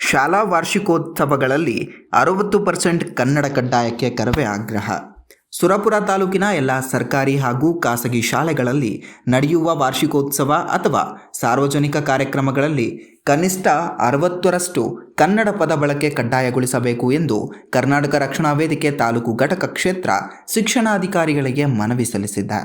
ಶಾಲಾ ವಾರ್ಷಿಕೋತ್ಸವಗಳಲ್ಲಿ 60% ಕನ್ನಡ ಕಡ್ಡಾಯಕ್ಕೆ ಕರವೇ ಆಗ್ರಹ. ಸುರಪುರ ತಾಲೂಕಿನ ಎಲ್ಲ ಸರ್ಕಾರಿ ಹಾಗೂ ಖಾಸಗಿ ಶಾಲೆಗಳಲ್ಲಿ ನಡೆಯುವ ವಾರ್ಷಿಕೋತ್ಸವ ಅಥವಾ ಸಾರ್ವಜನಿಕ ಕಾರ್ಯಕ್ರಮಗಳಲ್ಲಿ ಕನಿಷ್ಠ 60ರಷ್ಟು ಕನ್ನಡ ಪದ ಬಳಕೆ ಕಡ್ಡಾಯಗೊಳಿಸಬೇಕು ಎಂದು ಕರ್ನಾಟಕ ರಕ್ಷಣಾ ವೇದಿಕೆ ತಾಲೂಕು ಘಟಕ ಕ್ಷೇತ್ರ ಶಿಕ್ಷಣಾಧಿಕಾರಿಗಳಿಗೆ ಮನವಿ ಸಲ್ಲಿಸಿದೆ.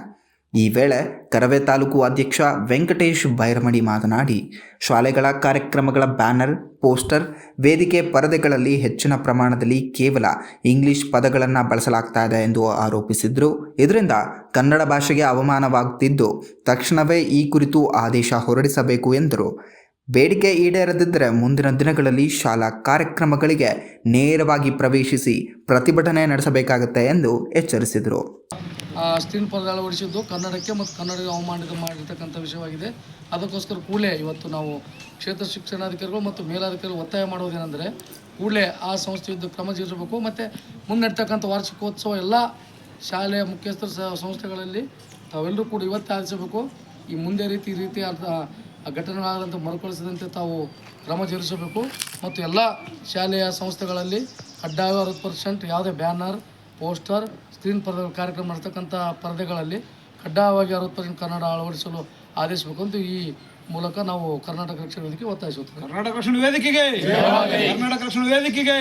ಈ ವೇಳೆ ಕರವೇ ತಾಲೂಕು ಅಧ್ಯಕ್ಷ ವೆಂಕಟೇಶ್ ಬೈರಮಡಿ ಮಾತನಾಡಿ, ಶಾಲೆಗಳ ಕಾರ್ಯಕ್ರಮಗಳ ಬ್ಯಾನರ್, ಪೋಸ್ಟರ್, ವೇದಿಕೆ ಪರದೆಗಳಲ್ಲಿ ಹೆಚ್ಚಿನ ಪ್ರಮಾಣದಲ್ಲಿ ಕೇವಲ ಇಂಗ್ಲಿಷ್ ಪದಗಳನ್ನು ಬಳಸಲಾಗ್ತಾ ಇದೆ ಎಂದು ಆರೋಪಿಸಿದರು. ಇದರಿಂದ ಕನ್ನಡ ಭಾಷೆಗೆ ಅವಮಾನವಾಗುತ್ತಿದ್ದು, ತಕ್ಷಣವೇ ಈ ಕುರಿತು ಆದೇಶ ಹೊರಡಿಸಬೇಕು ಎಂದರು. ಬೇಡಿಕೆ ಈಡೇರದಿದ್ದರೆ ಮುಂದಿನ ದಿನಗಳಲ್ಲಿ ಶಾಲಾ ಕಾರ್ಯಕ್ರಮಗಳಿಗೆ ನೇರವಾಗಿ ಪ್ರವೇಶಿಸಿ ಪ್ರತಿಭಟನೆ ನಡೆಸಬೇಕಾಗುತ್ತೆ ಎಂದು ಎಚ್ಚರಿಸಿದರು. ಸ್ಕ್ರೀನ್ ಪರದೆ ಅಳವಡಿಸಿದ್ದು ಕನ್ನಡಕ್ಕೆ ಮತ್ತು ಕನ್ನಡಕ್ಕೆ ಅವಮಾನ ಮಾಡಿರ್ತಕ್ಕಂಥ ವಿಷಯವಾಗಿದೆ. ಅದಕ್ಕೋಸ್ಕರ ಕೂಡಲೇ ಇವತ್ತು ನಾವು ಕ್ಷೇತ್ರ ಶಿಕ್ಷಣಾಧಿಕಾರಿಗಳು ಮತ್ತು ಮೇಲಾಧಿಕಾರಿಗಳು ಒತ್ತಾಯ ಮಾಡೋದೇನೆಂದರೆ, ಕೂಡಲೇ ಆ ಸಂಸ್ಥೆ ವಿರುದ್ಧ ಕ್ರಮ ಜರುಗಿಸಬೇಕು. ಮತ್ತು ಮುನ್ನಡೆತಕ್ಕಂಥ ವಾರ್ಷಿಕೋತ್ಸವ ಎಲ್ಲ ಶಾಲೆಯ ಮುಖ್ಯಸ್ಥರ ಸಂಸ್ಥೆಗಳಲ್ಲಿ ತಾವೆಲ್ಲರೂ ಕೂಡ ಇವತ್ತೇ ಆಚರಿಸಬೇಕು. ಈ ಮುಂದೆ ರೀತಿ ಘಟನೆಗಳಾದಂಥ ಮರುಕಳಿಸದಂತೆ ತಾವು ಕ್ರಮ ಜರುಗಿಸಬೇಕು. ಮತ್ತು ಎಲ್ಲ ಶಾಲೆಯ ಸಂಸ್ಥೆಗಳಲ್ಲಿ ಕಡ್ಡಾಯ 60% ಯಾವುದೇ ಬ್ಯಾನರ್, ಪೋಸ್ಟರ್, ಸ್ಕ್ರೀನ್ ಪರದೆ ಕಾರ್ಯಕ್ರಮ ಮಾಡ್ತಕ್ಕಂಥ ಪರದೆಗಳಲ್ಲಿ ಕಡ್ಡಾಯವಾಗಿ 60% ಕನ್ನಡ ಅಳವಡಿಸಲು ಆದೇಶಿಸಬೇಕು ಅಂತ ಈ ಮೂಲಕ ನಾವು ಕರ್ನಾಟಕ ರಕ್ಷಣಾ ವೇದಿಕೆ ಒತ್ತಾಯಿಸುತ್ತೇವೆ. ಕರ್ನಾಟಕ ರಕ್ಷಣಾ ವೇದಿಕೆಗೆ